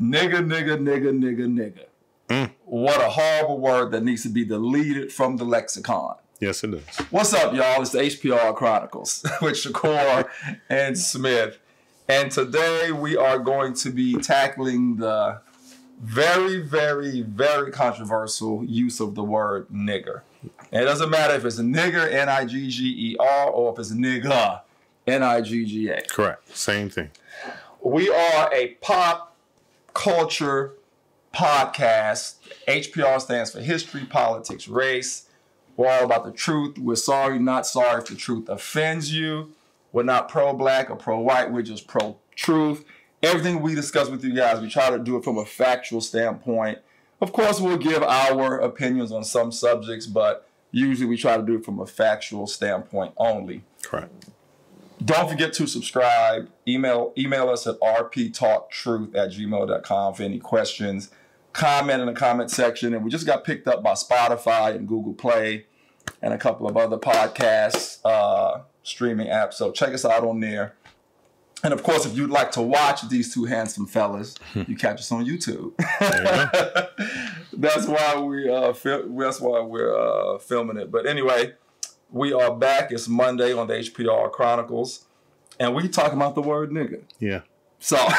Nigger, nigger, nigger, nigger, nigger. What a horrible word that needs to be deleted from the lexicon. Yes, it is. What's up, y'all? It's the HPR Chronicles with Shakur and Smith. And today we are going to be tackling the very, very, very controversial use of the word nigger. And it doesn't matter if it's a nigger, N-I-G-G-E-R, or if it's a nigga, N-I-G-G-A. Correct. Same thing. We are a pop culture podcast. HPR stands for history, politics, race. We're all about the truth. We're sorry, not sorry if the truth offends you. We're not pro-black or pro-white. We're just pro-truth. Everything we discuss with you guys, we try to do it from a factual standpoint. Of course, we'll give our opinions on some subjects, but usually we try to do it from a factual standpoint only. Correct. Don't forget to subscribe. Email us at rptalktruth@gmail.com for any questions. Comment in the comment section. And we just got picked up by Spotify and Google Play and a couple of other podcasts, streaming apps. So check us out on there. And of course, if you'd like to watch these two handsome fellas, you catch us on YouTube. That's why we're filming it. But anyway, we are back. It's Monday on the HPR Chronicles, and we talking about the word nigga. Yeah. So, I'm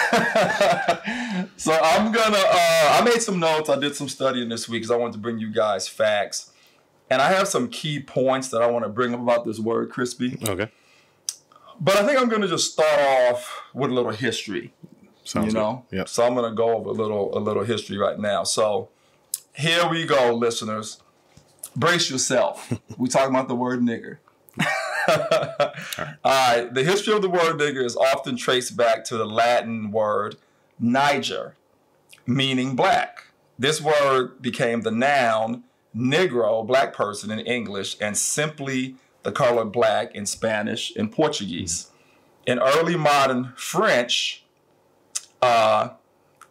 gonna. I made some notes. I did some studying this week because I wanted to bring you guys facts, and I have some key points that I want to bring up about this word, crispy. Okay. But I think I'm gonna just start off with a little history. Sounds good. Yep. So I'm gonna go over a little history right now. So here we go, listeners. Brace yourself. We're talking about the word nigger. All right. The history of the word nigger is often traced back to the Latin word Niger, meaning black. This word became the noun negro, black person in English, and simply the color black in Spanish and Portuguese. In early modern French,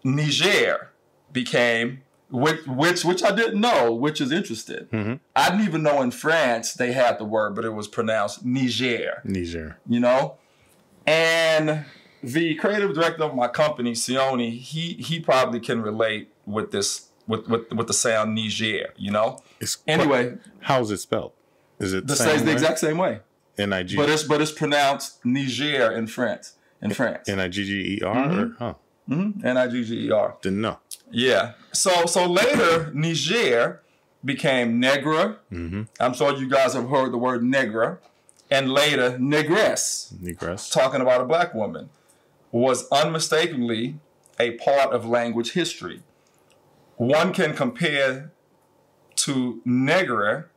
Niger became, which I didn't know, which is interesting. Mm-hmm. I didn't even know in France they had the word, but it was pronounced Niger. Niger. You know? And the creative director of my company, Sione, he probably can relate with this, with the sound Niger, you know? Anyway. How is it spelled? Is it the exact same way? N-I-G. But it's pronounced Niger in France. N-I-G-G-E-R? Mm-hmm. Mm-hmm. N-I-G-G-E-R. Didn't know. Yeah. So later, Niger became negra. Mm-hmm. I'm sure you guys have heard the word negra. And later, negress. Negress. Talking about a black woman. Was unmistakably a part of language history. One can compare to negre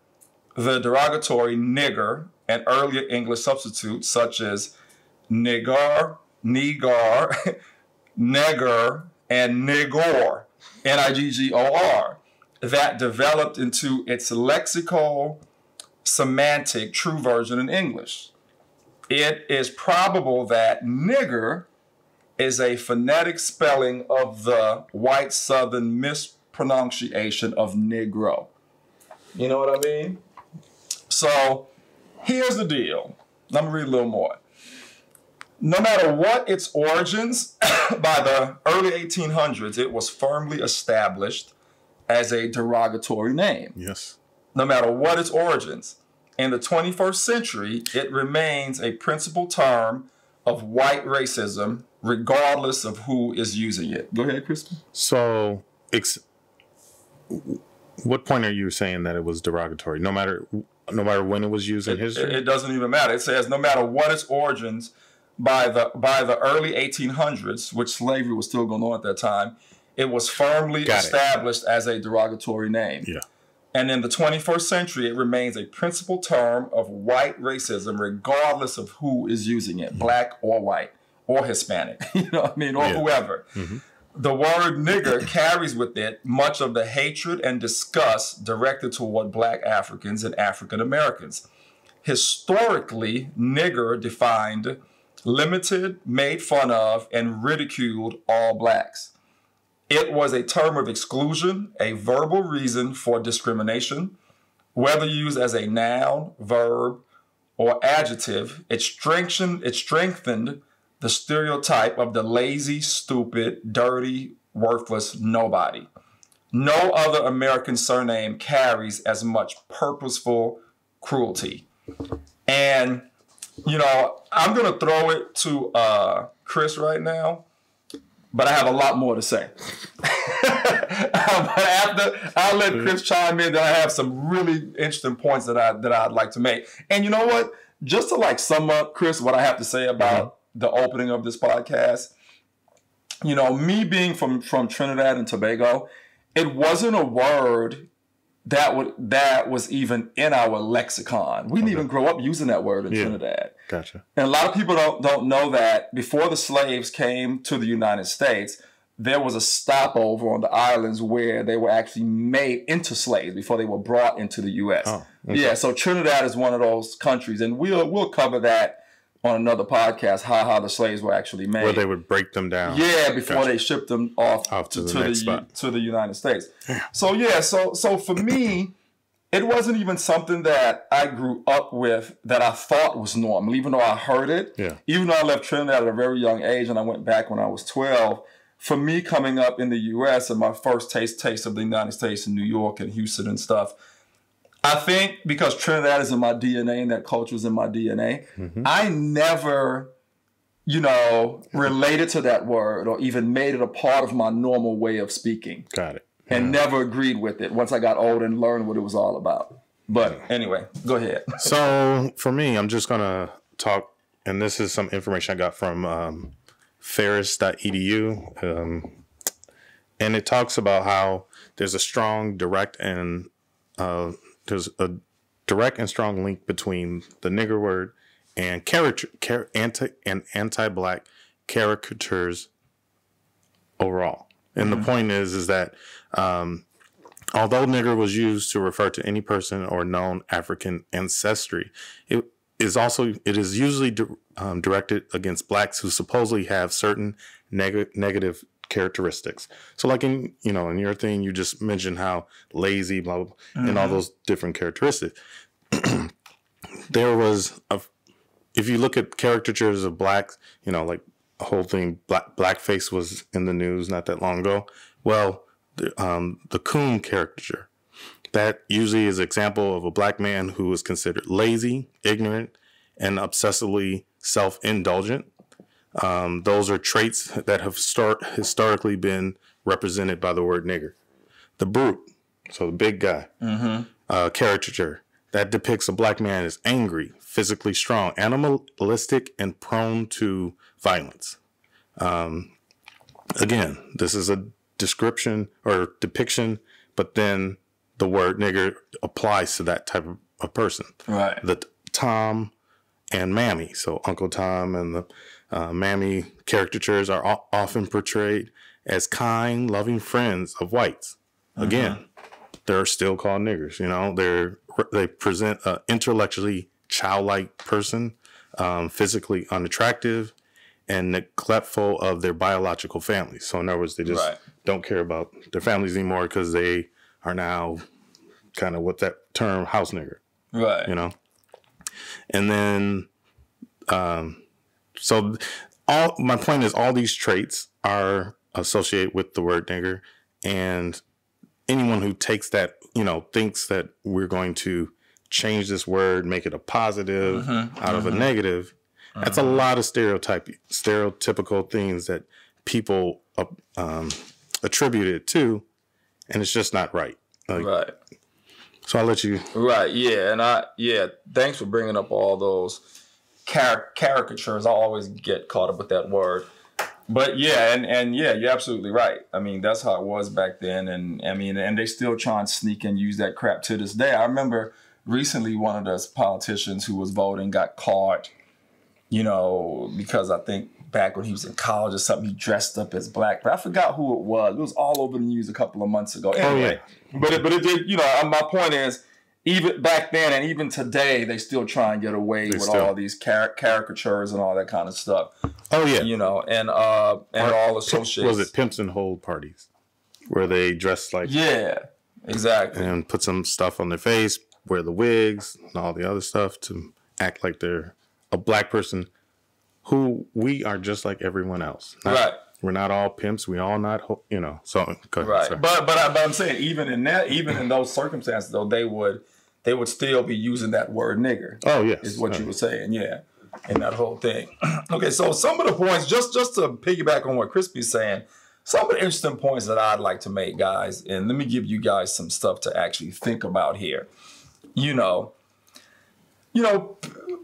the derogatory nigger and earlier English substitutes such as nigger, negar, negger, and nigor, N-I-G-G-O-R, that developed into its lexical, semantic, true version in English. It is probable that nigger is a phonetic spelling of the white Southern mispronunciation of negro. You know what I mean? So here's the deal. Let me read a little more. No matter what its origins, by the early 1800s, it was firmly established as a derogatory name. Yes. No matter what its origins. In the 21st century, it remains a principal term of white racism, regardless of who is using it. Go ahead, Crispin. So, what point are you saying that it was derogatory? No matter when it was used in history? It doesn't even matter. It says no matter what its origins, by the early 1800s, which slavery was still going on at that time, it was firmly established as a derogatory name. Yeah. And in the 21st century, it remains a principal term of white racism, regardless of who is using it, black or white or Hispanic, you know what I mean, or whoever. Mm-hmm. The word nigger carries with it much of the hatred and disgust directed toward black Africans and African Americans. Historically, nigger defined limited, made fun of, and ridiculed all blacks. It was a term of exclusion, a verbal reason for discrimination. Whether used as a noun, verb, or adjective, it strengthened the stereotype of the lazy, stupid, dirty, worthless nobody. No other American surname carries as much purposeful cruelty. And, you know, I'm going to throw it to Chris right now, but I have a lot more to say. But after, I'll let Chris chime in, then I have some really interesting points that I'd like to make. And you know what? Just to like sum up, Chris, what I have to say about the opening of this podcast, you know, me being from Trinidad and Tobago, it wasn't a word that was even in our lexicon. We didn't even grow up using that word in Trinidad. Gotcha. And a lot of people don't know that before the slaves came to the United States, there was a stopover on the islands where they were actually made into slaves before they were brought into the U.S. Oh, okay. Yeah, so Trinidad is one of those countries, and we'll cover that on another podcast, how the slaves were actually made. Where they would break them down. Yeah, before they shipped them off to the United States. So for me, it wasn't even something that I grew up with that I thought was normal, even though I heard it. Yeah. Even though I left Trinidad at a very young age and I went back when I was 12, for me coming up in the U.S. and my first taste of the United States in New York and Houston and stuff, I think because Trinidad is in my DNA and that culture is in my DNA, I never, you know, related to that word or even made it a part of my normal way of speaking. Got it. And never agreed with it once I got older and learned what it was all about. But anyway, go ahead. So for me, I'm just going to talk, and this is some information I got from ferris.edu. And it talks about how there's a strong direct and strong link between the nigger word and anti-black caricatures overall. And the point is that although nigger was used to refer to any person or known African ancestry, it is usually directed against blacks who supposedly have certain negative characteristics. So like in your thing, you just mentioned how lazy, blah, blah, blah, and all those different characteristics. There was if you look at caricatures of blacks, you know, like the whole thing, blackface was in the news not that long ago. Well, the coon caricature, that usually is an example of a black man who is considered lazy, ignorant, and obsessively self-indulgent. Those are traits that have historically been represented by the word nigger. The brute, so the big guy, caricature, that depicts a black man as angry, physically strong, animalistic, and prone to violence. Again, this is a description or depiction, but then the word nigger applies to that type of person. Right. The Tom and Mammy, so Uncle Tom and the Mammy caricatures are often portrayed as kind, loving friends of whites. Again, they're still called niggers. You know, they present an intellectually childlike person, physically unattractive, and neglectful of their biological families. So in other words, they just don't care about their families anymore because they are now kind of what that term house nigger. Right. You know? And then, so my point is all these traits are associated with the word nigger, and anyone who takes that, you know, thinks that we're going to change this word, make it a positive out of a negative. That's a lot of stereotypical things that people attribute it to, and it's just not right. Right. So I'll let you. Right. Yeah. And thanks for bringing up all those caricatures. I always get caught up with that word. But yeah, and you're absolutely right. I mean, that's how it was back then. And I mean, and they still try and sneak and use that crap to this day. I remember recently one of those politicians who was voting got caught, you know, because I think back when he was in college or something, he dressed up as black. But I forgot who it was. It was all over the news a couple of months ago. Anyway, but it did, you know, my point is, even back then and even today, they still try and get away with all these caricatures and all that kind of stuff. Oh, yeah. You know, and all associated. Was it pimps and hold parties where they dress like... Yeah, exactly. And put some stuff on their face, wear the wigs and all the other stuff to act like they're a black person who we are just like everyone else. We're not all pimps. We all not, So right. But I'm saying even in those circumstances though, they would still be using that word nigger. Oh yes, is what you were saying. Yeah, in that whole thing. Okay, so some of the points, just to piggyback on what Crispy's saying, some of the interesting points that I'd like to make, guys, and let me give you guys some stuff to actually think about here.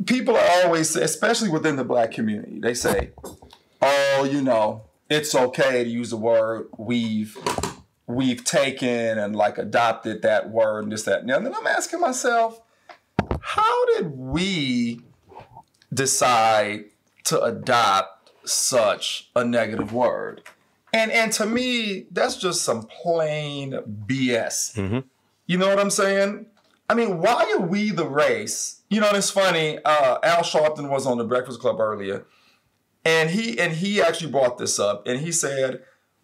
People are always, especially within the black community, they say, oh, it's okay to use the word we've taken and like adopted that word and this, that, and the other. And then I'm asking myself, how did we decide to adopt such a negative word? And to me, that's just some plain BS. Mm-hmm. You know what I'm saying? I mean, why are we the race? It's funny. Al Sharpton was on the Breakfast Club earlier, and he actually brought this up, and he said,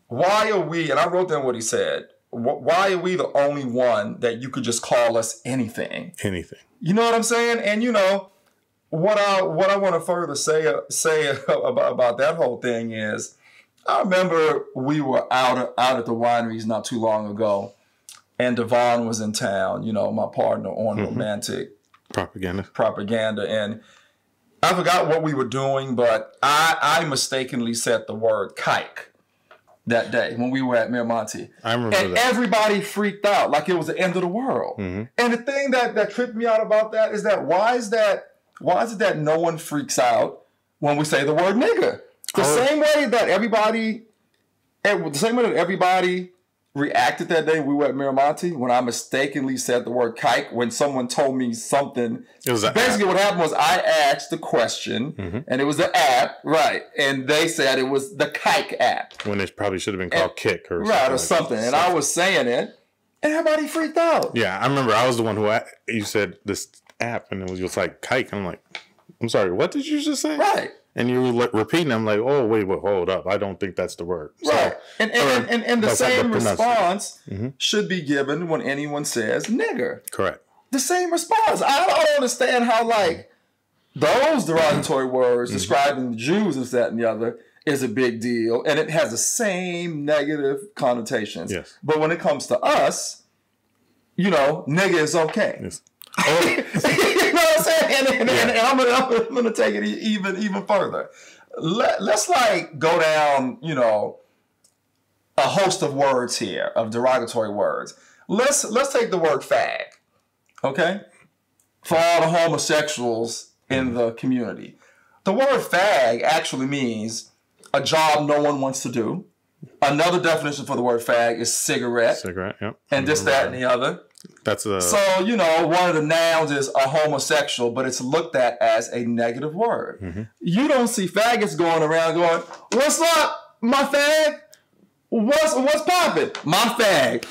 why are we, and I wrote down what he said, why are we the only one that you could just call us anything? Anything. You know what I'm saying? And what I want to further say about that whole thing is, I remember we were out at the wineries not too long ago, and Devon was in town, my partner on Romantic Propaganda. And I forgot what we were doing, but I mistakenly said the word kike that day when we were at Miramonte. I remember that. And everybody freaked out like it was the end of the world. Mm-hmm. And the thing that tripped me out about that is that why is it that no one freaks out when we say the word nigger? The same way that everybody reacted that day we were at Miramonte when I mistakenly said the word kike when someone told me something. Basically what happened was I asked the question and it was the app, right? And they said it was the kike app. When it probably should have been called kick or something. And I was saying it and everybody freaked out. Yeah, I remember I was the one who you said this app and it was just like kike. I'm like, I'm sorry, what did you just say? Right. And you were repeating, I'm like, oh, wait, hold up. I don't think that's the word. Right. So, and the same response should be given when anyone says nigger. Correct. The same response. I don't understand how, those derogatory words describing the Jews and that and the other is a big deal. And it has the same negative connotations. Yes. But when it comes to us, nigger is okay. Yes. Oh. You know what I'm saying? And I'm gonna take it even further. Let's go down, a host of words here, of derogatory words. Let's take the word fag, okay? For all the homosexuals in the community. The word fag actually means a job no one wants to do. Another definition for the word fag is cigarette. Cigarette, yep. And this, that, and the other. So, one of the nouns is a homosexual, but it's looked at as a negative word. Mm-hmm. You don't see faggots going around going, what's up, my fag? What's popping? My fag.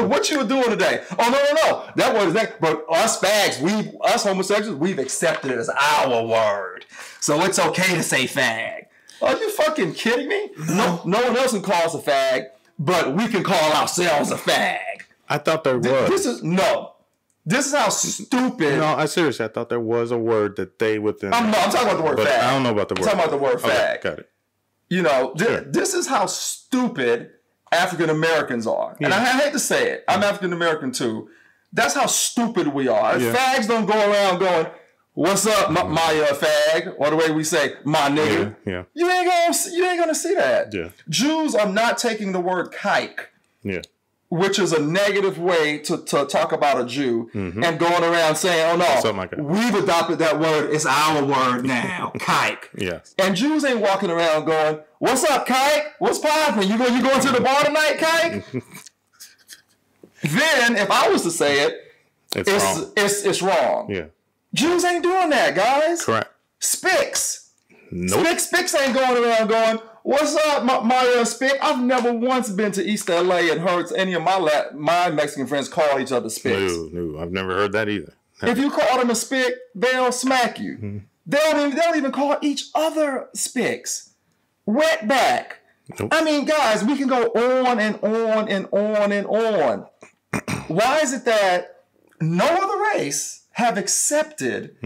What you doing today? Oh, no. That word is that. But us fags, us homosexuals, we've accepted it as our word. So it's okay to say fag. Are you fucking kidding me? No one else can call us a fag, but we can call ourselves a fag. I thought there was. This is how stupid. No, I seriously, I thought there was a word that they within. I'm talking about the word fag. I don't know about the word. I'm talking about the word fag. Okay, got it. This is how stupid African Americans are. Yeah. And I hate to say it. I'm African American too. That's how stupid we are. Yeah. Fags don't go around going, what's up, my fag? Or the way we say, my nigger. Yeah. You ain't gonna see that. Yeah. Jews are not taking the word kike. Yeah. Which is a negative way to talk about a Jew and going around saying, oh no, like we've adopted that word. It's our word now, kike. Yes. And Jews ain't walking around going, what's up, kike? What's poppin'? You going to the bar tonight, kike? Then, if I was to say it, it's wrong. Yeah. Jews ain't doing that, guys. Correct. Spicks. Nope. Spicks ain't going around going, what's up, my Spick? I've never once been to East LA and heard any of my Mexican friends call each other Spicks. No, I've never heard that either. If you call them a Spick, they'll smack you. Mm-hmm. They don't even call each other Spicks. Wetback. Nope. I mean, guys, we can go on and on and on and on. Why is it that no other race have accepted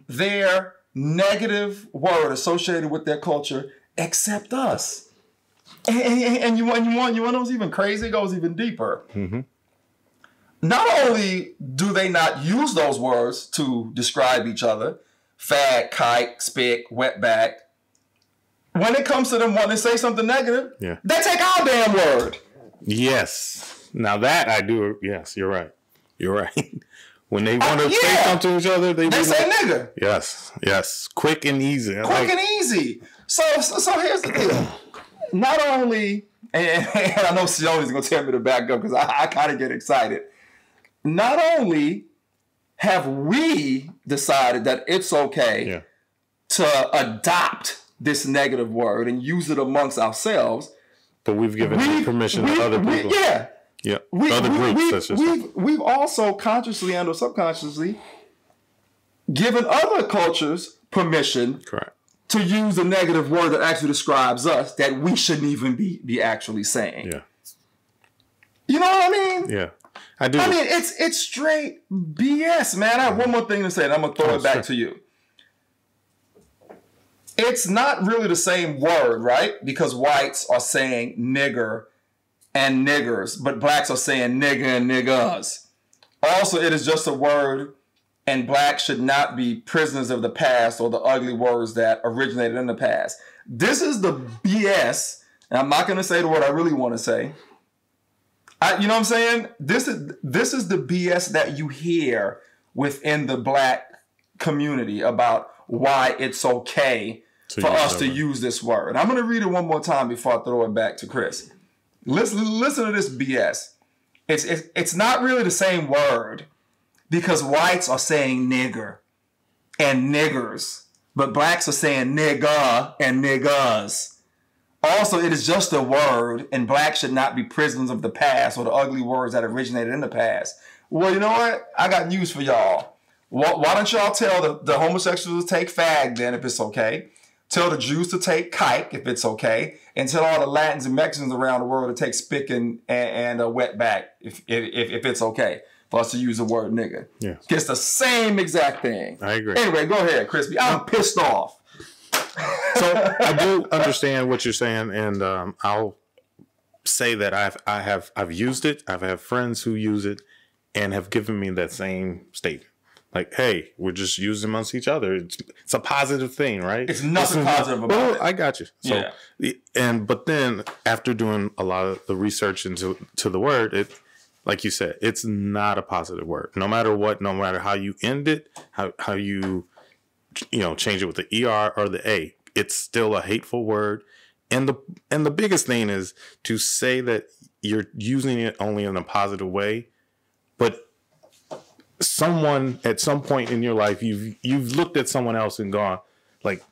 their negative word associated with their culture except us? And you want to know what's even crazy? It goes even deeper. Mm-hmm. Not only do they not use those words to describe each other, fag, kike, spick, wetback, when it comes to them wanting to say something negative, they take our damn word. Yes. Now that I do. Yes, you're right. You're right. When they want to say something to each other, they say nigger. Yes. Quick and easy. And easy. So here's the deal. Not only, and I know Sione's going to tell me to back up because I kind of get excited. Not only have we decided that it's okay to adopt this negative word and use it amongst ourselves, but we've given permission to other people. Other groups. We've also consciously and or subconsciously given other cultures permission to use a negative word that actually describes us that we shouldn't even be actually saying. Yeah. You know what I mean? Yeah. I do. I mean, it's straight BS, man. I have one more thing to say, and I'm going to throw it back to you. It's not really the same word, right? Because whites are saying nigger and niggers, but blacks are saying nigger and niggers. Also, it is just a word, and blacks should not be prisoners of the past or the ugly words that originated in the past. This is the BS, and I'm not going to say the word I really want to say. You know what I'm saying? This is the BS that you hear within the black community about why it's okay for us to use this word. I'm going to read it one more time before I throw it back to Chris. Listen to this BS. It's not really the same word because whites are saying nigger and niggers, but blacks are saying nigger and niggers. Also, it is just a word, and blacks should not be prisoners of the past or the ugly words that originated in the past. Well, you know what? I got news for y'all. Why don't y'all tell the homosexuals to take fag then if it's okay? Tell the Jews to take kike if it's okay. And tell all the Latins and Mexicans around the world to take spick and wetback if it's okay for us to use the word nigga. Yeah. It's the same exact thing. I agree. Anyway, go ahead, Crispy. I'm pissed off. So I do understand what you're saying, and I'll say that I've used it. I've had friends who use it and have given me that same statement. Like, hey, we're just using amongst each other. It's a positive thing, right? It's nothing positive about it. I got you. So, but then after doing a lot of the research into the word, it, like you said, it's not a positive word. No matter what, no matter how you end it, how you change it with the ER or the A, it's still a hateful word. And the biggest thing is to say that you're using it only in a positive way, but someone at some point in your life, you've looked at someone else and gone like,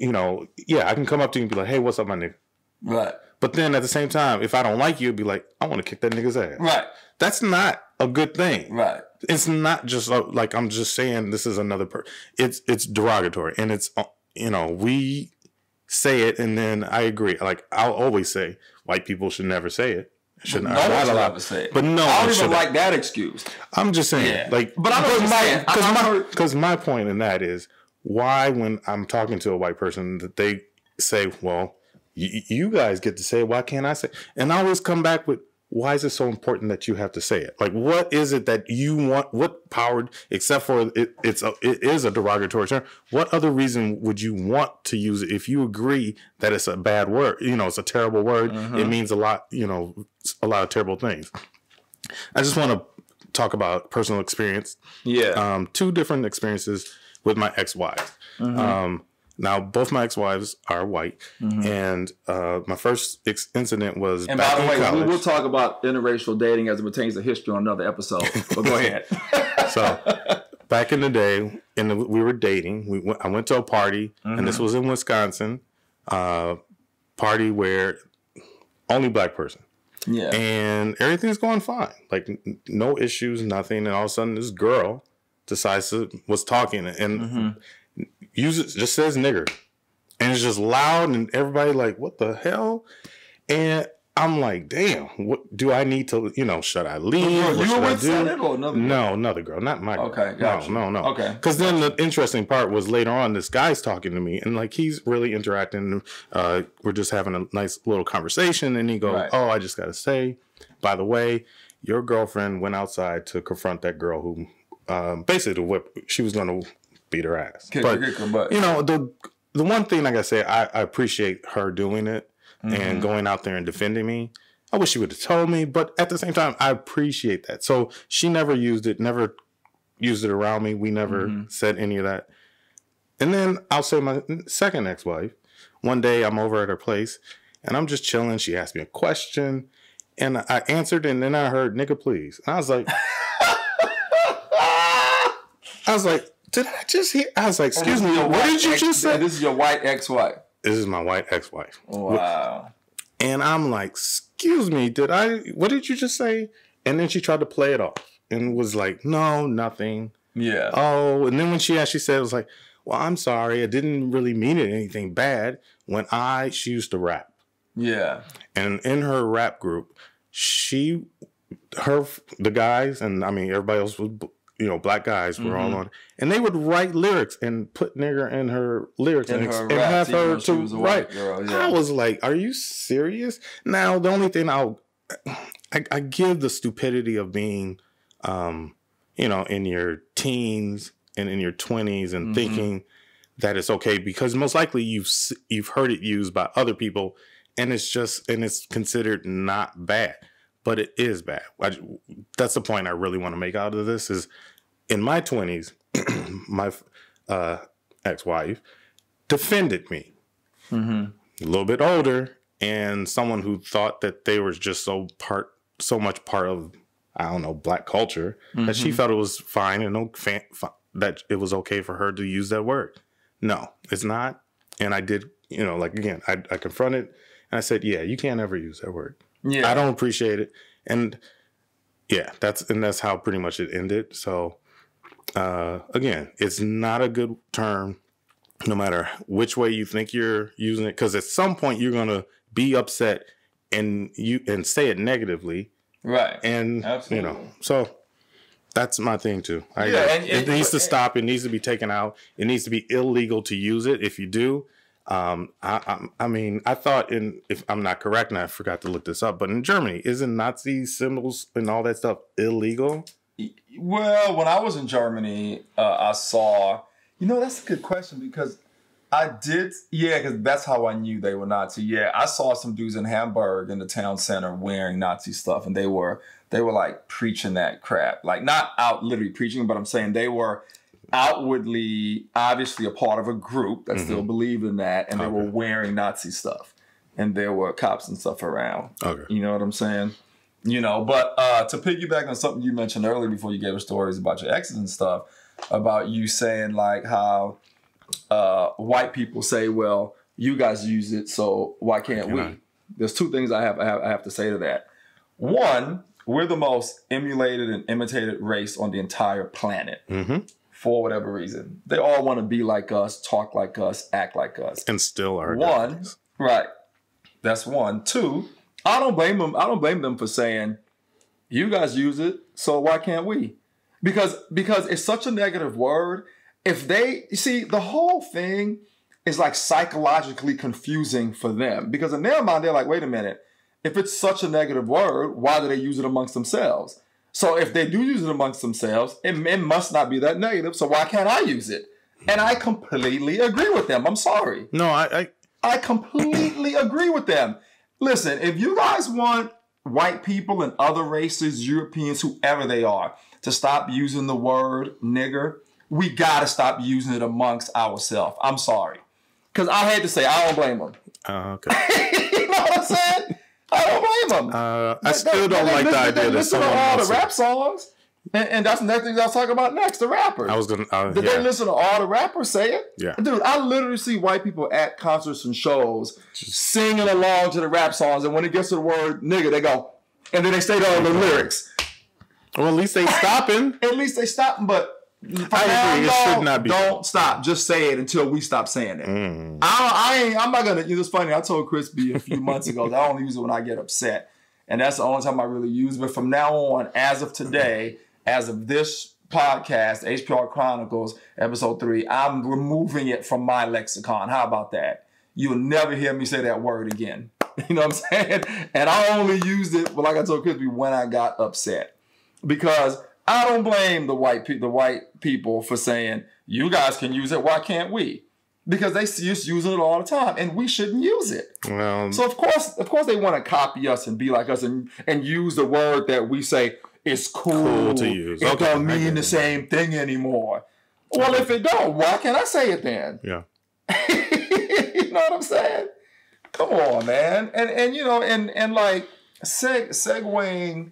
I can come up to you and be like, hey, what's up, my nigga? Right. But then at the same time, if I don't like you, it'd be like, I want to kick that nigga's ass. Right. That's not a good thing. Right. It's not just like I'm just saying this is another person. It's derogatory, and it's we say it, and then I agree. Like I'll always say, white people should never say it. Should not allowed to say it. But no, I don't even like that excuse. I'm just saying, but I know because my point in that is why when I'm talking to a white person that they say, well, you guys get to say it, why can't I say it? And I always come back with, why is it so important that you have to say it? Like, what is it that you want? What power, except for it is a derogatory term. What other reason would you want to use it if you agree that it's a bad word? It's a terrible word. Mm-hmm. It means a lot, a lot of terrible things. I just want to talk about personal experience. Yeah. 2 different experiences with my ex-wives. Mm-hmm. Now, both my ex-wives are white, mm-hmm. and my first incident was and back by the way, college. we'll talk about interracial dating as it pertains to history on another episode, but go ahead. So, back in the day, we were dating. I went to a party, mm-hmm. and this was in Wisconsin, party where only black person. Yeah. And everything's going fine. Like, no issues, nothing, and all of a sudden, this girl was talking, and... Mm-hmm. Just says nigger, and it's just loud, and everybody like, what the hell? And I'm like, damn, what do I need to, should I leave? You were with Senate or another girl? No, another girl, not my girl. Okay, gotcha. No. Okay. Because then the interesting part was later on, this guy's talking to me, and like he's really interacting. We're just having a nice little conversation, and he goes, Right. "Oh, I just got to say, by the way, your girlfriend went outside to confront that girl who basically she was going to beat her ass." But the one thing I got to say, I appreciate her doing it. And going out there and defending me. I wish she would have told me, but at the same time, I appreciate that. So she never used it around me. We never said any of that. And then I'll say my second ex-wife. One day I'm over at her place and I'm just chilling. She asked me a question and I answered, and then I heard, "Nigga, please." And I was like, did I just hear? I was like, "Excuse me, what did you just say?" This is your white ex-wife. This is my white ex-wife. Wow. And I'm like, "Excuse me, what did you just say?" And then she tried to play it off and was like, "No, nothing." Yeah. Oh, and then when she said, it was like, "Well, I'm sorry. I didn't really mean it anything bad." She used to rap. Yeah. And in her rap group, the guys, and I mean, everybody else was, black guys were all on, and they would write lyrics and put nigger in her lyrics and have her to write. Girl, yeah. I was like, "Are you serious?" Now, the only thing I give the stupidity of being, in your teens and in your 20s and thinking that it's okay, because most likely you've heard it used by other people, and it's considered not bad. But it is bad. That's the point I really want to make out of this is, in my 20s, my ex-wife defended me. A little bit older, and someone who thought that they were just so much part of, I don't know, black culture, that she felt it was fine and that it was okay for her to use that word. No, it's not. And I did, again, I confronted, and I said, "Yeah, you can't ever use that word. Yeah, I don't appreciate it." And yeah, that's how pretty much it ended. So again, it's not a good term, no matter which way you think you're using it, because at some point you're gonna be upset and say it negatively, right? And absolutely. So that's my thing too. It needs to stop. It needs to be taken out. It needs to be illegal to use it. If you do. I mean, I thought if I'm not correct, and I forgot to look this up, but in Germany, isn't Nazi symbols and all that stuff illegal? Well, when I was in Germany, I saw, that's a good question, because because that's how I knew they were Nazi. Yeah, I saw some dudes in Hamburg in the town center wearing Nazi stuff, and they were like preaching that crap. Like, not out literally preaching, but I'm saying they were outwardly, obviously, a part of a group that still believed in that, and they were wearing Nazi stuff, and there were cops and stuff around. Okay, you know what I'm saying? But to piggyback on something you mentioned earlier before you gave us stories about your exes and stuff, about you saying like how white people say, "Well, you guys use it, so why can't we?" There's two things I have to say to that. One, we're the most emulated and imitated race on the entire planet. For whatever reason, they all want to be like us, talk like us, act like us, and still are. One, right? That's one. Two, I don't blame them. I don't blame them for saying, "You guys use it, so why can't we?" Because it's such a negative word. If the whole thing is like psychologically confusing for them, because in their mind they're like, "Wait a minute, if it's such a negative word, why do they use it amongst themselves?" So if they do use it amongst themselves, it must not be that negative. So why can't I use it? And I completely agree with them. I'm sorry. No, I completely agree with them. Listen, if you guys want white people and other races, Europeans, whoever they are, to stop using the word nigger, we got to stop using it amongst ourselves. I'm sorry. Because I had to say, I don't blame them. Okay. You know what I'm saying? I don't blame them. I still don't like the idea that someone listen to all the rap songs, and that's the next thing I'll talk about next. The rappers. I was gonna. Did they listen to all the rappers say it? Yeah, dude. I literally see white people at concerts and shows singing along to the rap songs, and when it gets to the word nigga, they go, and then they say all the lyrics. Well, at least they stopping. At least they stopping, but I agree. It should not be. Don't stop. Just say it until we stop saying it. I'm not gonna. It's funny. I told Crispy a few months ago that I only use it when I get upset, and that's the only time I really use it. But from now on, as of today, as of this podcast, HPR Chronicles, episode 3, I'm removing it from my lexicon. How about that? You'll never hear me say that word again. You know what I'm saying? And I only used it, like I told Crispy, when I got upset. Because I don't blame the white people for saying, you guys can use it, why can't we? Because they see us using it all the time, and we shouldn't use it. Well, so of course they want to copy us and be like us and use the word that we say is cool to use. It don't mean the same thing anymore. Well, if it don't, why can't I say it then? Yeah. You know what I'm saying? Come on, man. And you know, and like segueing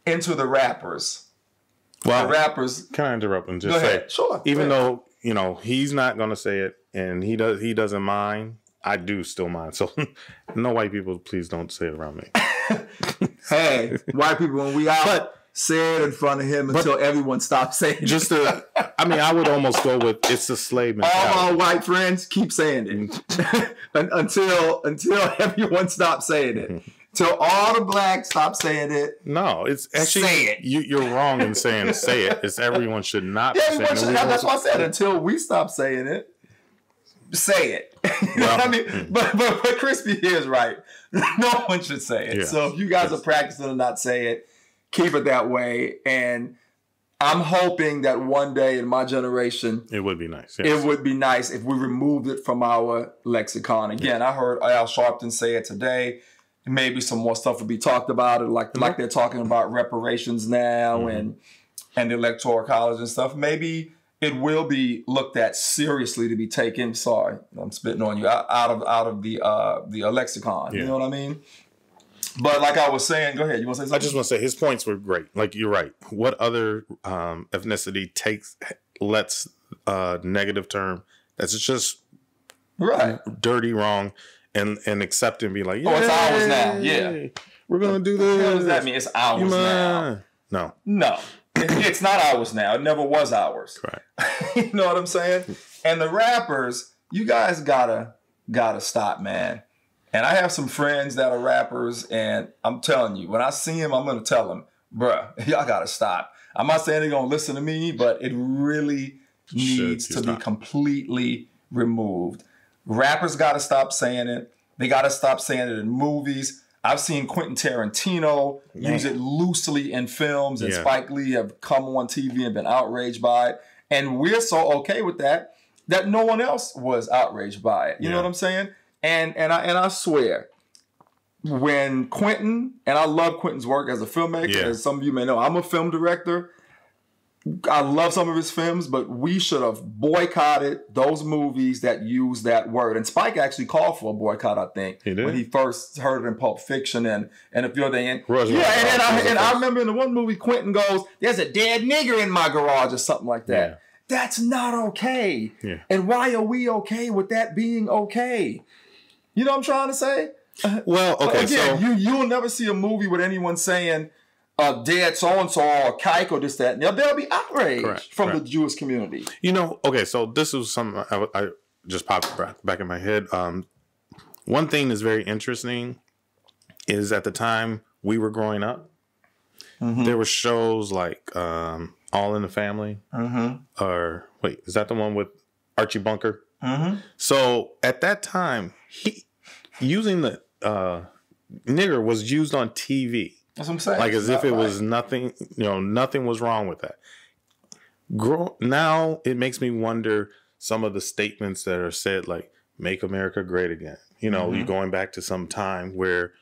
into the rappers. Well, the rappers. Can I interrupt and just say, sure. Even though, you know, he's not gonna say it and he doesn't mind, I do still mind. So no white people, please don't say it around me. Hey, white people, when we out, say it in front of him until everyone stops saying it. I would almost go with it's a slave mentality. All my white friends keep saying it until everyone stops saying it. Till all the blacks stop saying it. No, it's actually say it. You're wrong in saying say it. It's everyone should not. That's why I said until we stop saying it, say it. You know what I mean? But Crispy is right. No one should say it. Yeah. So if you guys are practicing to not say it, keep it that way. And I'm hoping that one day in my generation, it would be nice. Yes. It would be nice if we removed it from our lexicon. Again, I heard Al Sharpton say it today. Maybe some more stuff would be talked about it, like they're talking about reparations now and the Electoral College and stuff. Maybe it will be looked at seriously to be taken. Sorry, I'm spitting on you out of the lexicon. Yeah. You know what I mean? But like I was saying, go ahead. You want to say something? I just want to say his points were great. Like, you're right. What other ethnicity lets a negative term that's just dirty, wrong, and accept and be like, it's ours now. Yeah, we're gonna do this. What does that mean? It's ours now. No, it's not ours now. It never was ours. Right. You know what I'm saying? And the rappers, you guys gotta stop, man. And I have some friends that are rappers, and I'm telling you, when I see them, I'm gonna tell them, bruh, y'all gotta stop. I'm not saying they're gonna listen to me, but it really needs to be completely removed. Rappers got to stop saying it. They got to stop saying it in movies. I've seen Quentin Tarantino use it loosely in films, and Spike Lee have come on TV and been outraged by it. And we're so okay with that no one else was outraged by it. You know what I'm saying? And I swear, when Quentin, and I love Quentin's work as a filmmaker, as some of you may know, I'm a film director. I love some of his films, but we should have boycotted those movies that use that word. And Spike actually called for a boycott, I think, when he first heard it in Pulp Fiction and a few other things. And I remember in the one movie, Quentin goes, "There's a dead nigger in my garage," or something like that. Yeah. That's not okay. Yeah. And why are we okay with that being okay? You know what I'm trying to say? Well, okay. Again, you'll never see a movie with anyone saying, dead so-and-so or kike or this, that. Now, there'll be outrage from the Jewish community. You know, okay, so this was something I just popped back in my head. One thing that's very interesting is at the time we were growing up, there were shows like All in the Family. Or, wait, is that the one with Archie Bunker? So at that time, using the nigger was used on TV. That's what I'm saying. Like, as if it was nothing, nothing was wrong with that. Now it makes me wonder some of the statements that are said, like, "Make America Great Again." You're going back to some time where,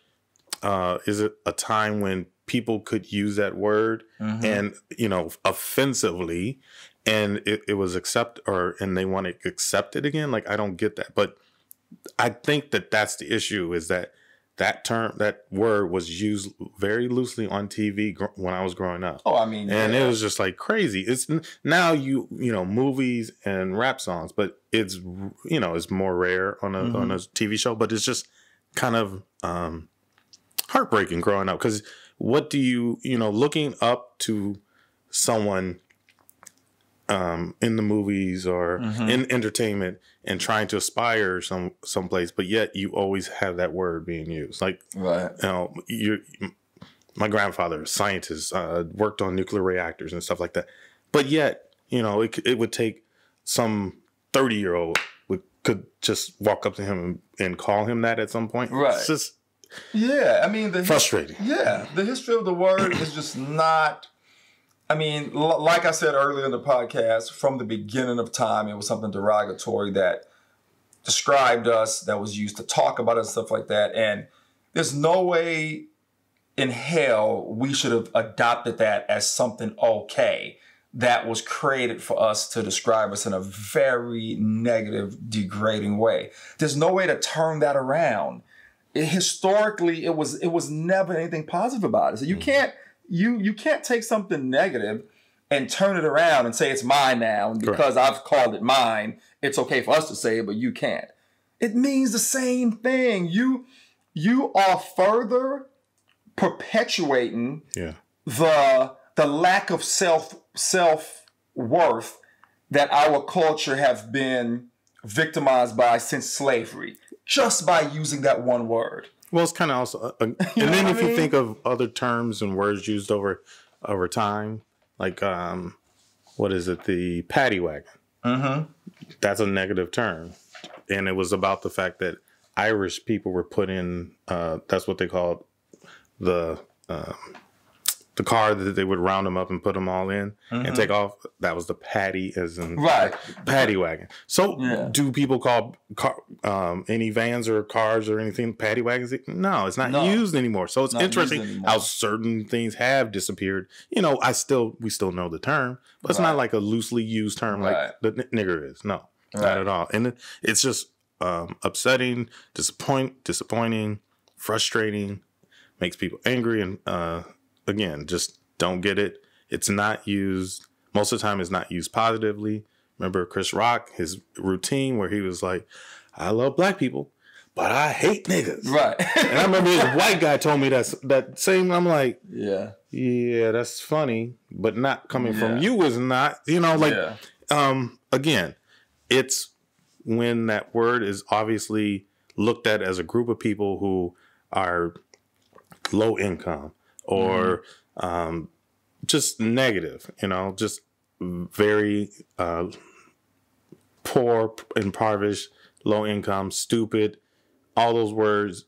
is it a time when people could use that word and, offensively, and it was and they want to accept it again? Like, I don't get that. But I think that's the issue, is that term, that word was used very loosely on TV when I was growing up. Oh, I mean, and it was just like crazy. It's now movies and rap songs, but it's it's more rare on a TV show. But it's just kind of heartbreaking growing up, because what do looking up to someone in the movies or in entertainment and trying to aspire someplace, but yet you always have that word being used. Like, right. My grandfather, scientist, worked on nuclear reactors and stuff like that. But yet, it would take some 30-year-old could just walk up to him and call him that at some point. Right. It's just frustrating. The history of the word is just not. I mean, like I said earlier in the podcast, from the beginning of time, it was something derogatory that described us, that was used to talk about us, stuff like that. And there's no way in hell we should have adopted that as something okay that was created for us to describe us in a very negative, degrading way. There's no way to turn that around. Historically, it was never anything positive about it. So you can't take something negative and turn it around and say it's mine now, and because I've called it mine, it's okay for us to say it, but you can't. It means the same thing. You are further perpetuating the lack of self-worth that our culture have been victimized by since slavery, just by using that one word. Well, it's kind of also, and then if you think of other terms and words used over time, like what is it, the paddy wagon? Mm-hmm. That's a negative term, and it was about the fact that Irish people were put in. That's what they called the car that they would round them up and put them all in and take off. That was the paddy, as in paddy wagon. So do people call any vans or cars or anything paddy wagons? No, it's not used anymore. So it's interesting how certain things have disappeared. We still know the term, but it's not like a loosely used term like the nigger is. No, not at all. And it's just upsetting, disappointing, frustrating, makes people angry, and again, just don't get it. It's not used. Most of the time, it's not used positively. Remember Chris Rock, his routine where he was like, I love black people, but I hate niggas. Right. And I remember this white guy told me that same. I'm like, yeah, that's funny, but not coming from you is not, again, it's when that word is obviously looked at as a group of people who are low income, or just negative, just very poor, impoverished, low income, stupid. All those words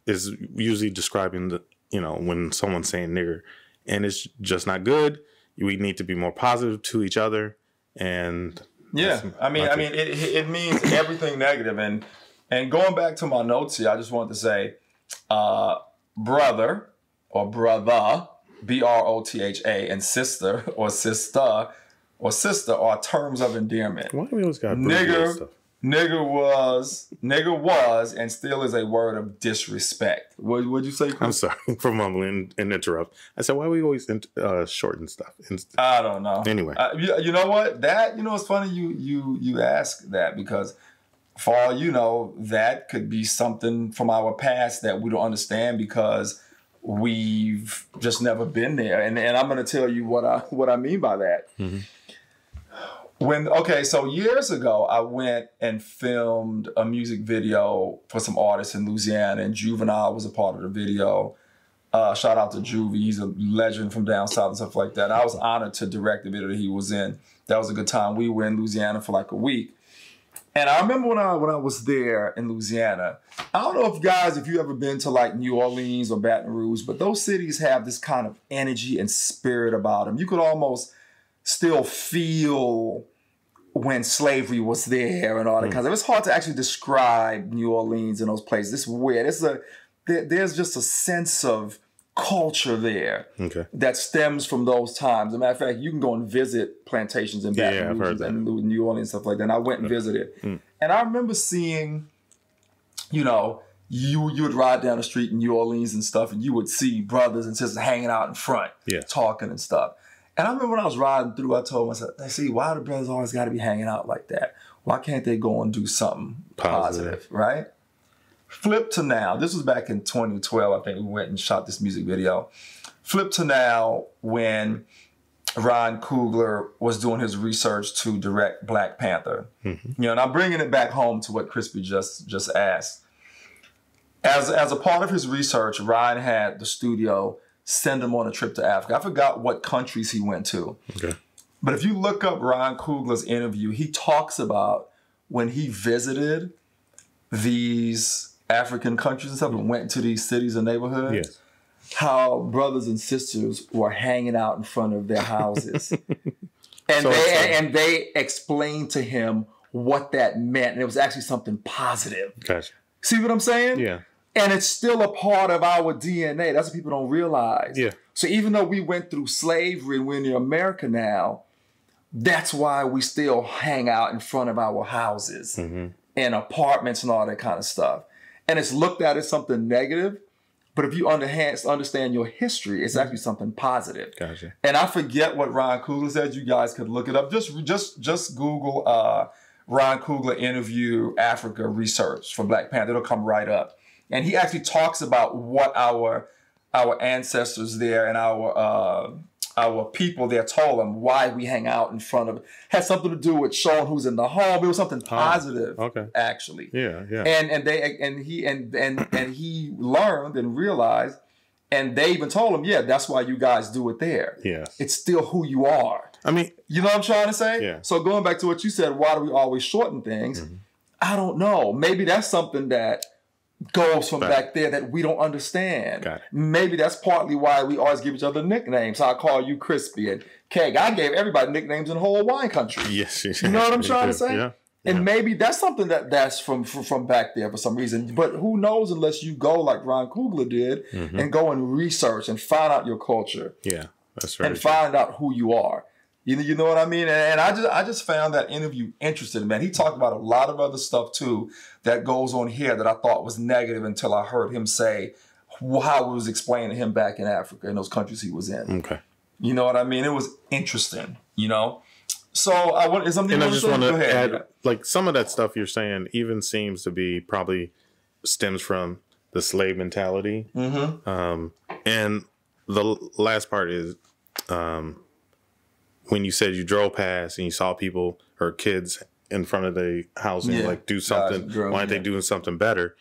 is usually describing when someone's saying nigger, and it's just not good. We need to be more positive to each other, and it means everything negative. And going back to my notes here, I just wanted to say, brother or brother, BROTHA, and sister or sister are terms of endearment. Why do we always got nigger? Nigger was and still is a word of disrespect. What'd you say, Chris? I'm sorry for mumbling and interrupt. I said, why do we always shorten stuff? I don't know. Anyway, you know what? It's funny you ask that, because for all you know, that could be something from our past that we don't understand because we've just never been there. And I'm going to tell you what I mean by that. Mm-hmm. So years ago, I went and filmed a music video for some artists in Louisiana, and Juvenile was a part of the video. Shout out to Juvie. He's a legend from down south and stuff like that. And I was honored to direct the video that he was in. That was a good time. We were in Louisiana for like a week. And I remember when I was there in Louisiana, I don't know if you ever been to like New Orleans or Baton Rouge, but those cities have this kind of energy and spirit about them. You could almost still feel when slavery was there and all that kind of stuff. It's hard to actually describe New Orleans and those places. It's weird. There's just a sense of culture there that stems from those times. As a matter of fact, you can go and visit plantations in Baton Rouge and New Orleans and stuff like that. And I went and visited. And I remember seeing, you would ride down the street in New Orleans and stuff, and you would see brothers and sisters hanging out in front, talking and stuff. And I remember when I was riding through, I told myself, why do brothers always got to be hanging out like that? Why can't they go and do something positive, right? Flip to now. This was back in 2012. I think we went and shot this music video. Flip to now when Ryan Coogler was doing his research to direct Black Panther. Mm-hmm. And I'm bringing it back home to what Crispy just asked. As a part of his research, Ryan had the studio send him on a trip to Africa. I forgot what countries he went to. Okay. But if you look up Ryan Coogler's interview, he talks about when he visited these African countries and stuff and went to these cities and neighborhoods. Yes. How brothers and sisters were hanging out in front of their houses. and they explained to him what that meant. And it was actually something positive. Gotcha. See what I'm saying? Yeah. And it's still a part of our DNA. That's what people don't realize. Yeah. So even though we went through slavery and we're in America now, that's why we still hang out in front of our houses and apartments and all that kind of stuff. And it's looked at as something negative. But if you understand your history, it's actually something positive. Gotcha. And I forget what Ryan Coogler said. You guys could look it up. Just Google Ryan Coogler interview Africa research for Black Panther. It'll come right up. And he actually talks about what our ancestors there and our people there told him why we hang out in front of it. Had something to do with showing who's in the home. It was something positive, actually. Yeah, yeah. And he learned and realized, and they even told him, yeah, that's why you guys do it there. Yeah. It's still who you are. I mean, you know what I'm trying to say? Yeah. So going back to what you said, why do we always shorten things? Mm-hmm. I don't know. Maybe that's something that goes from back there that we don't understand. Got it. Maybe that's partly why we always give each other nicknames. So I call you Crispy and Keg. I gave everybody nicknames in the whole wine country. Yes. You know what I'm trying to say? Yeah. And maybe that's something that's from back there for some reason. But who knows unless you go like Ryan Coogler did and go and research and find out your culture. Yeah, that's right. And find out who you are. You know what I mean? And I just found that interview interesting, man. He talked about a lot of other stuff, too, that goes on here that I thought was negative until I heard him say how it was explained to him back in Africa, in those countries he was in. Okay. You know what I mean? It was interesting, you know? So is something and you I just want to ahead. add, like, some of that stuff you're saying even seems to be probably stems from the slave mentality. Mm-hmm. And the last part is... when you said you drove past and you saw people or kids in front of the house and like do something, why aren't they doing something better?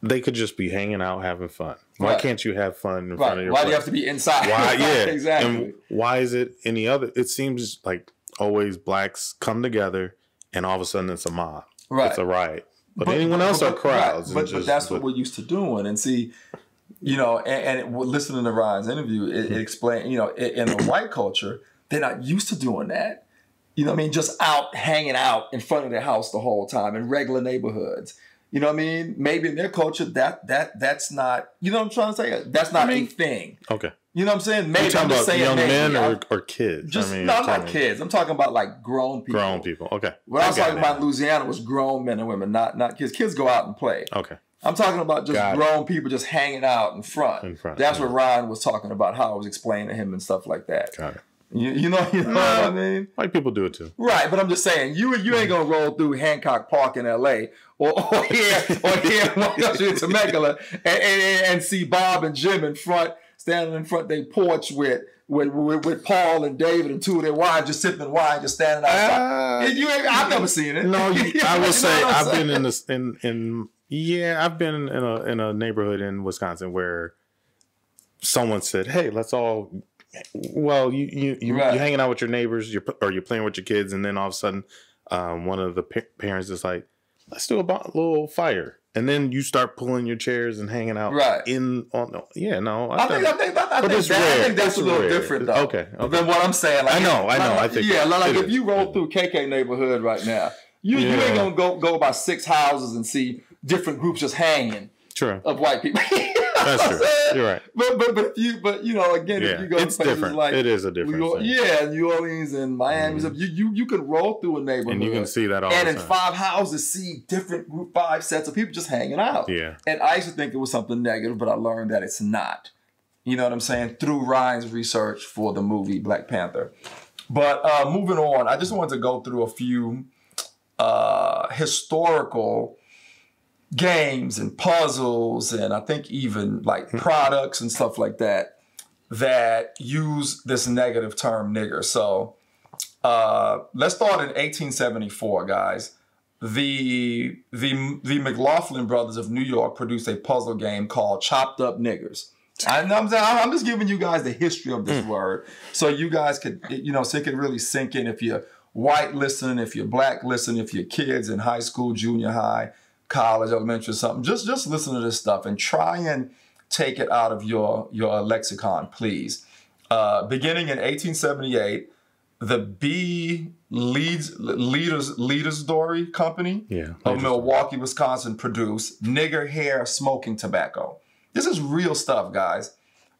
They could just be hanging out, having fun. Why can't you have fun in front of your Why do you have to be inside? Why? Yeah, exactly. And why is it any other? It seems like always blacks come together and all of a sudden it's a mob. Right. It's a riot. But anyone else are crowds. Right. But that's what we're used to doing. And see... You know, and listening to Ryan's interview, it explained, you know, in the white culture, they're not used to doing that. You know what I mean? Just out, hanging out in front of their house the whole time in regular neighborhoods. You know what I mean? Maybe in their culture, that's not, you know what I'm trying to say? That's not a thing. Okay. You know what I'm saying? Maybe I'm just saying young men or kids? Just, not kids. I'm talking about like grown people. Grown people, okay. What I was talking about in Louisiana was grown men and women, not kids. Kids go out and play. Okay. I'm talking about just grown people just hanging out in front. That's what Ryan was talking about, how I was explaining to him and stuff like that. Got it. You know what I mean? White people do it too. Right, but I'm just saying, you ain't gonna roll through Hancock Park in L.A. or here in Temecula and see Bob and Jim standing in front of their porch with Paul and David and two of their wives just sipping wine, just standing outside. I've never seen it. No, I would say I've been in this I've been in a neighborhood in Wisconsin where someone said, "Hey, let's all." Well, you're hanging out with your neighbors, you're playing with your kids, and then all of a sudden, one of the parents is like, "Let's do a little fire," and then you start pulling your chairs and hanging out I think that's a little different though. Okay. Than what I'm saying. Like, I know. I think if you roll through KK neighborhood right now, you ain't gonna go by 6 houses and see different groups just hanging of white people. That's true. You're right. But you know, again, if you go to places different. like it is a different thing. New Orleans and Miami, you can roll through a neighborhood and you can see that all the time. And in 5 houses, see different 5 sets of people just hanging out. Yeah. And I used to think it was something negative, but I learned that it's not. You know what I'm saying? Through Ryan's research for the movie Black Panther. But moving on, I just wanted to go through a few historical games and puzzles and I think even like products and stuff like that that use this negative term nigger. So let's start in 1874, guys. The McLaughlin brothers of New York produced a puzzle game called Chopped Up Niggers. I'm just giving you guys the history of this word, so you guys could, so it could really sink in. If you're white, listen. If you're black, listen. If you're kids in high school, junior high, college, elementary, something, just listen to this stuff and try and take it out of your lexicon, please. Beginning in 1878. The B. Leadersdory Company of Milwaukee, Wisconsin produced nigger hair smoking tobacco. This is real stuff, guys.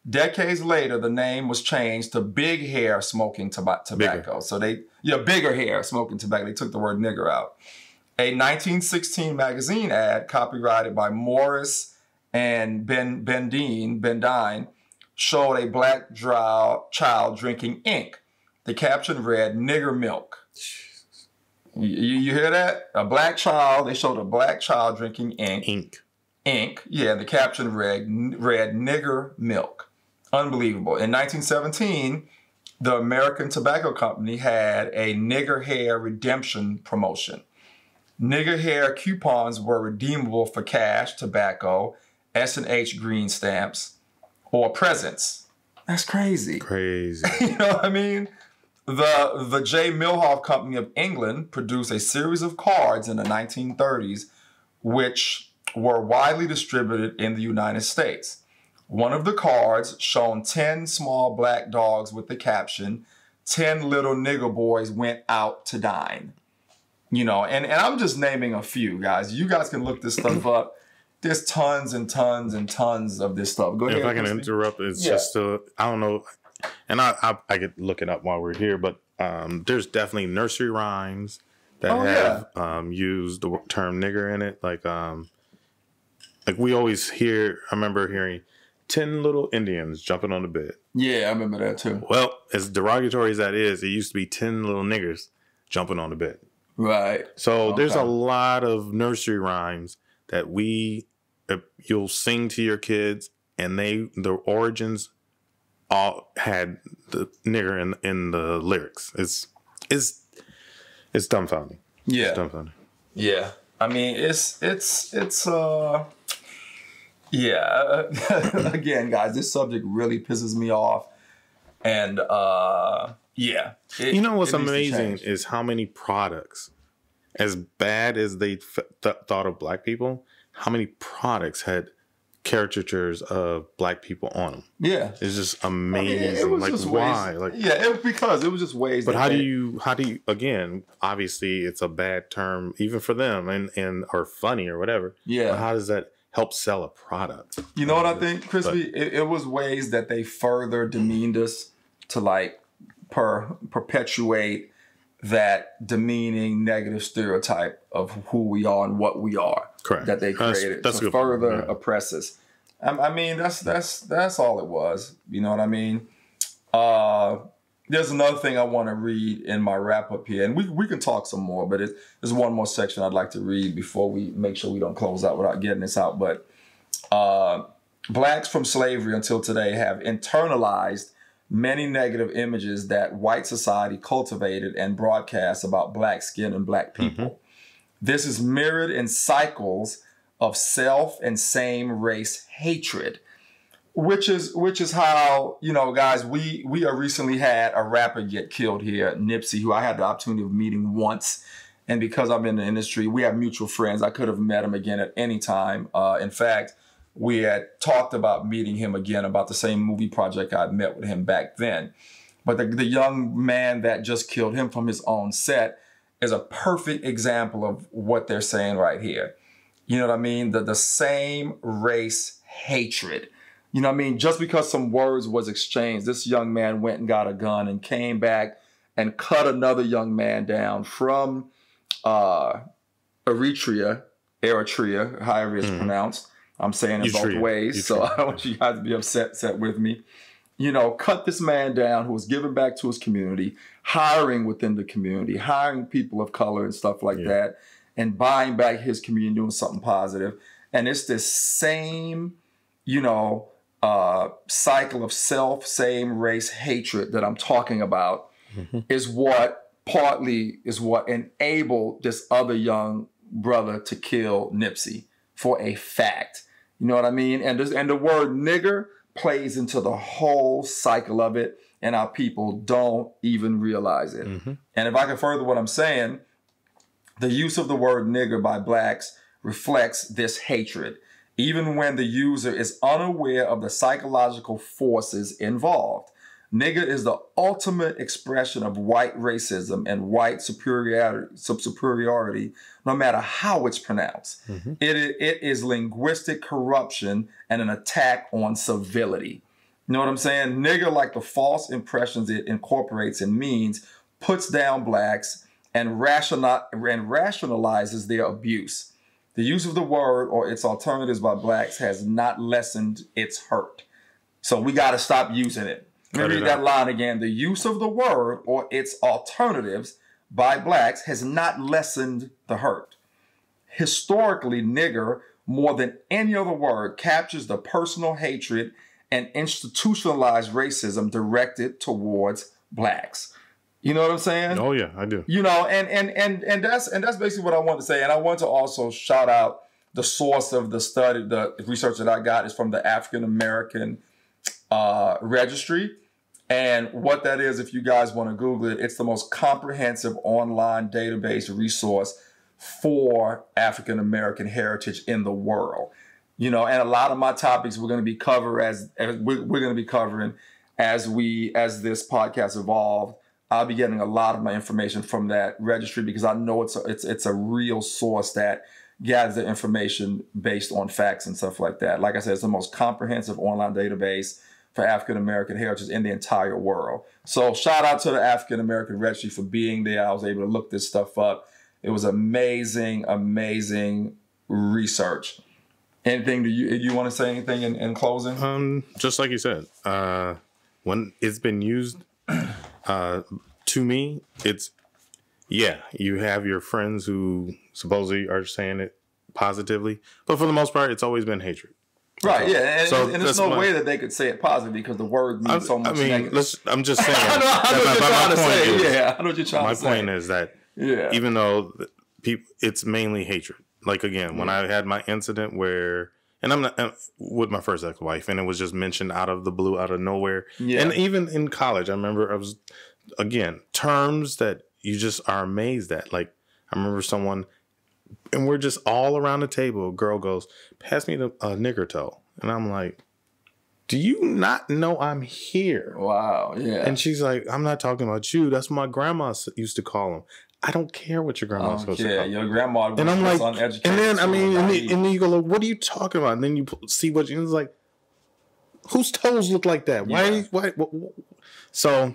Decades later, the name was changed to big hair smoking tobacco. Bigger. So bigger hair smoking tobacco. They took the word nigger out. A 1916 magazine ad copyrighted by Morris and Bendine showed a black child drinking ink. The caption read, "Nigger milk." You hear that? A black child. They showed a black child drinking ink. Yeah, the caption read, "Nigger milk." Unbelievable. In 1917, the American Tobacco Company had a nigger hair redemption promotion. Nigger hair coupons were redeemable for cash, tobacco, S&H green stamps, or presents. That's crazy. You know what I mean? The J. Milhoff Company of England produced a series of cards in the 1930s, which were widely distributed in the United States. One of the cards shown 10 small black dogs with the caption, "10 little nigger boys went out to dine." And I'm just naming a few, guys. You guys can look this stuff up. There's tons and tons and tons of this stuff. Go ahead. If I can interrupt, it's just I don't know. And I could look it up while we're here, but there's definitely nursery rhymes that have used the term nigger in it. Like we always hear, I remember hearing 10 little Indians jumping on the bed. Yeah, I remember that too. Well, as derogatory as that is, it used to be 10 little niggers jumping on the bed. Right. So there's a lot of nursery rhymes that you'll sing to your kids, and the origins all had the nigger in the lyrics. It's dumbfounding. Yeah. It's dumbfounding. Yeah. I mean, it's again, guys, this subject really pisses me off. And what's amazing is how many products, as bad as they thought of black people, how many products had caricatures of black people on them. Yeah, it's just amazing. It was just why? Ways, because it was just ways. But how do you? Again, obviously, it's a bad term even for them, and or funny or whatever. Yeah. But how does that help sell a product? You know what I think, Crispy? It was ways that they further demeaned us to perpetuate that demeaning negative stereotype of who we are and what we are. Correct. That they created to further oppress us. I mean, that's all it was. You know what I mean? There's another thing I want to read in my wrap up here, and we can talk some more, but there's one more section I'd like to read before we make sure we don't close out without getting this out. But blacks from slavery until today have internalized many negative images that white society cultivated and broadcast about black skin and black people. Mm-hmm. This is mirrored in cycles of self and same race hatred, which is how, guys, we recently had a rapper get killed here, Nipsey, who I had the opportunity of meeting once. And because I'm in the industry, we have mutual friends. I could have met him again at any time. In fact, we had talked about meeting him again about the same movie project I'd met with him back then. But the young man that just killed him from his own set is a perfect example of what they're saying right here. You know what I mean? The same race hatred. You know what I mean? Just because some words was exchanged, this young man went and got a gun and came back and cut another young man down from Eritrea, however it's pronounced. I'm saying it both ways, so I don't want you guys to be upset with me. Cut this man down who was giving back to his community, hiring within the community, hiring people of color and stuff like that, and buying back his community, doing something positive. And it's this same, cycle of self, same race hatred that I'm talking about is what enabled this other young brother to kill Nipsey for a fact. You know what I mean? And the word nigger plays into the whole cycle of it, and our people don't even realize it. And if I can further what I'm saying, the use of the word nigger by blacks reflects this hatred, even when the user is unaware of the psychological forces involved. Nigger is the ultimate expression of white racism and white superiority, no matter how it's pronounced. It is linguistic corruption and an attack on civility. You know what I'm saying? Nigger, like the false impressions it incorporates and means, puts down blacks and rationalizes their abuse. The use of the word or its alternatives by blacks has not lessened its hurt. So we got to stop using it. Let me read that line again. The use of the word or its alternatives by blacks has not lessened the hurt. Historically, nigger, more than any other word, captures the personal hatred and institutionalized racism directed towards blacks. You know what I'm saying? Oh yeah, I do. You know, and that's basically what I want to say. And I want to also shout out the source of the study, the research that I got is from the African American Registry. And what that is, if you guys want to Google it, it's the most comprehensive online database resource for African American heritage in the world. You know, and a lot of my topics we're going to be covering as this podcast evolved. I'll be getting a lot of my information from that registry because I know it's a real source that gathers the information based on facts and stuff like that. Like I said, it's the most comprehensive online database for African American heritage in the entire world. So shout out to the African American Registry for being there. I was able to look this stuff up. It was amazing, amazing research. Anything you want to say anything in closing? Just like you said, when it's been used, to me, it's, yeah, you have your friends who supposedly are saying it positively, but for the most part, it's always been hatred. Right, yeah, and there's no way that they could say it positively because the word means so much negative. I'm just saying. I know what you're trying to say. Yeah, I know what you're trying to say. My point is that even though it's mainly hatred. Like, again, when I had my incident where, and I'm not with my first ex-wife, and it was just mentioned out of the blue, out of nowhere. Yeah. And even in college, I remember again, terms that you just are amazed at. Like, I remember someone, and we're just all around the table. A girl goes, "Pass me the nigger toe," and I'm like, "Do you not know I'm here?" Wow, yeah. And she's like, "I'm not talking about you. That's what my grandma used to call him." I don't care what your grandma's supposed to call. Your grandma was and I'm like, uneducated. And then, and then you go, like, "What are you talking about?" And then you see what you, it's like, whose toes look like that? Why? So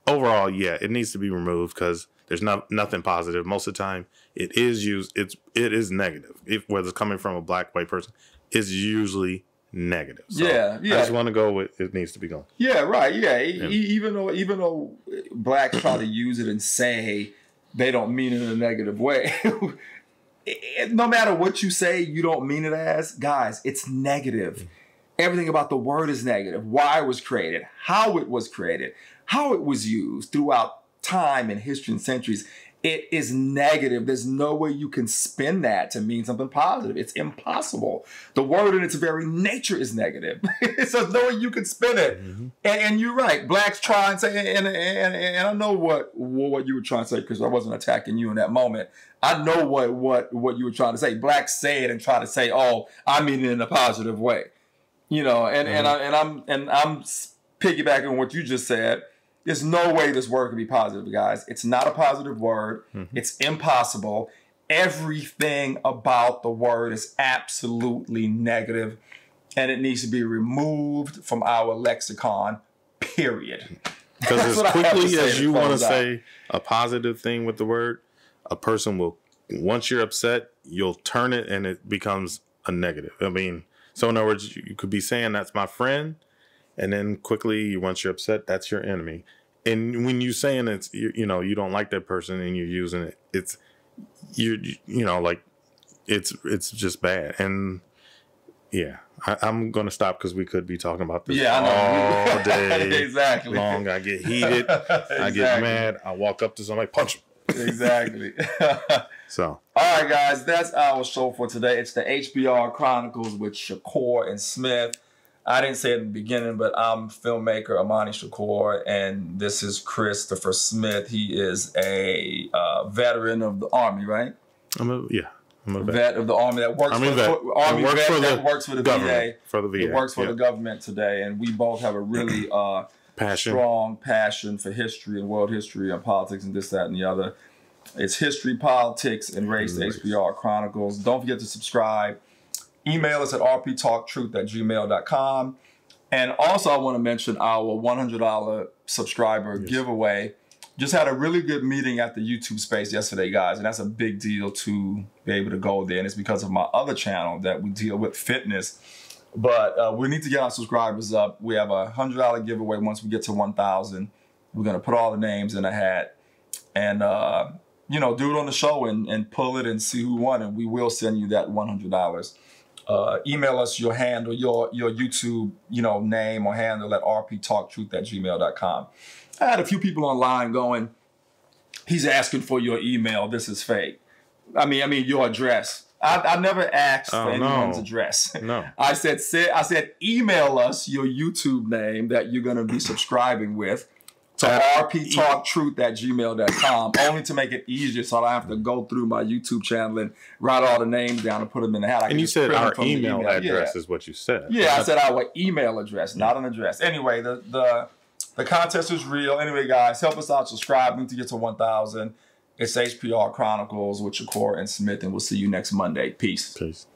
overall, yeah, it needs to be removed because there's nothing positive. Most of the time, it is used. It is negative. Whether it's coming from a black, white person, it's usually negative. So yeah. I just want to go with it needs to be gone. Yeah, right. Yeah, even though blacks try to use it and say they don't mean it in a negative way. No matter what you say, you don't mean it as, guys, it's negative. Everything about the word is negative. Why it was created, how it was created, how it was used throughout time and history and centuries. It is negative. There's no way you can spin that to mean something positive. It's impossible. The word in its very nature is negative. So there's no way you can spin it. Mm-hmm. And you're right. Blacks try and say, and I know what you were trying to say because I wasn't attacking you in that moment. I know what you were trying to say. Blacks say it and try to say, "Oh, I mean it in a positive way," you know. And I'm piggybacking on what you just said. There's no way this word can be positive, guys. It's not a positive word. Mm-hmm. It's impossible. Everything about the word is absolutely negative, and it needs to be removed from our lexicon, period. Because as quickly as you want to say a positive thing with the word, a person will, once you're upset, you'll turn it and it becomes a negative. I mean, so in other words, you could be saying that's my friend, and then quickly, once you're upset, that's your enemy. And when you're saying it's, you don't like that person and you're using it, it's just bad. And Yeah, I'm going to stop because we could be talking about this all day. Exactly. Long. I get heated. Exactly. I get mad. I walk up to somebody, punch him. Exactly. So. All right, guys, that's our show for today. It's the HPR Chronicles with Shakur and Smith. I didn't say it in the beginning, but I'm filmmaker Imani Shakur, and this is Christopher Smith. He is a veteran of the Army, right? I'm a vet of the Army that works for the Army vet that works for the VA. For the VA. It works for the government today, and we both have a really strong passion for history and world history and politics and this, that, and the other. It's history, politics, and race, the HPR Chronicles. Don't forget to subscribe. Email us at rptalktruth@gmail.com. And also I want to mention our $100 subscriber giveaway. Just had a really good meeting at the YouTube space yesterday, guys, and that's a big deal to be able to go there. And it's because of my other channel that we deal with fitness. But we need to get our subscribers up. We have a $100 giveaway once we get to 1,000. We're going to put all the names in a hat and, you know, do it on the show and pull it and see who won. And we will send you that $100. Email us your handle, your YouTube, you know, name or handle at rptalktruth@gmail.com. I had a few people online going, he's asking for your email. This is fake. I mean your address. I never asked for anyone's address. No. I said, email us your YouTube name that you're going to be subscribing with to rptalktruth@gmail.com, only to make it easier so I don't have to go through my YouTube channel and write all the names down and put them in the hat. And you said our email address is what you said. Yeah, I said our email address, not an address. Anyway, the contest is real. Anyway, guys, help us out. Subscribe. We need to get to 1,000. It's HPR Chronicles with Shakur and Smith, and we'll see you next Monday. Peace. Peace.